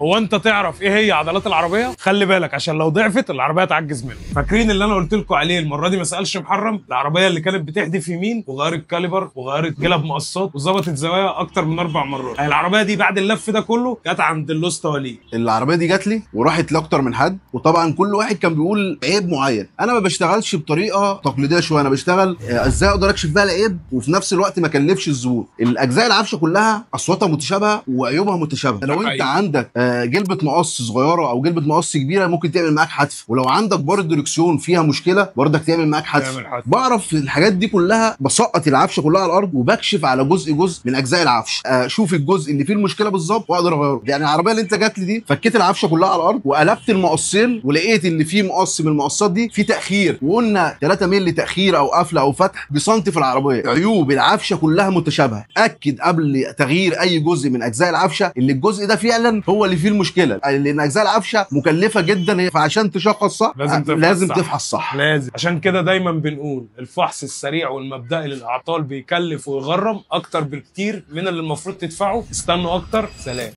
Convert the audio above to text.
هو انت تعرف ايه هي عضلات العربيه؟ خلي بالك عشان لو ضعفت العربيه تعجز منك. فاكرين اللي انا قلت لكم عليه المره دي ما سالش محرم؟ العربيه اللي كانت بتحدف يمين وغيرت كاليبر وغيرت جلب مقصات وظبطت زوايا اكتر من 4 مرات. العربيه دي بعد اللف ده كله جت عند اللوسته وليد. العربيه دي جات لي وراحت لاكتر من حد، وطبعا كل واحد كان بيقول عيب معين. انا ما بشتغلش بطريقه تقليديه شويه، انا بشتغل ازاي اقدر اكشف بقى العيب وفي نفس الوقت ما اكلفش الزبون. الاجزاء العفشه كلها اصواتها متشابهه وعيوبها متشابهه. لو انت عندك جلبه مقص صغيره او جلبه مقص كبيره ممكن تعمل معاك حتف، ولو عندك بار الدركسيون فيها مشكله برضك تعمل معاك حتف. بعرف الحاجات دي كلها، بسقط العفشه كلها على الارض وبكشف على جزء من اجزاء العفش، اشوف الجزء اللي فيه المشكله بالظبط واقدر اغيره. يعني العربيه اللي انت جات لي دي فكيت العفشه كلها على الارض وقلبت المقصين ولقيت اللي فيه مقص من المقصات دي فيه تاخير، وقلنا 3 مللي تاخير او قفله او فتح بسنتي في العربيه. عيوب العفشه كلها متشابهه. اكد قبل تغيير اي جزء من اجزاء العفشه ان الجزء ده فعلا هو اللي فيه المشكله، لان اجزاء العفشه مكلفه جدا، فعشان تشخص صح لازم تفحص صح. لازم. عشان كده دايما بنقول الفحص السريع والمبدئي للاعطال بيكلف ويغرم اكتر بكتير من اللي المفروض تدفعه. استنوا اكتر. سلام.